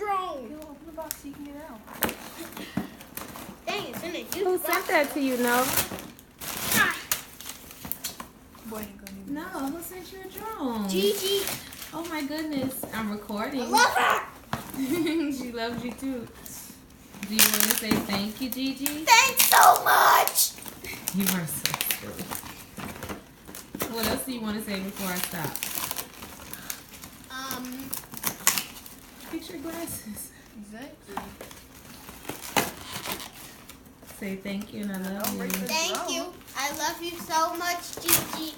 drone. You open the box so you can get it out. Dang, it's in it. Who sent that to you, Nova? Boy, ain't gonna need No, who sent you a drone? Gigi. Oh my goodness, I'm recording. I love her. She loves you too. Do you want to say thank you, Gigi? Thanks so much. You are so silly. What else do you want to say before I stop? Fix your glasses. Exactly. Say thank you and I love you. Thank you. I love you so much, Gigi.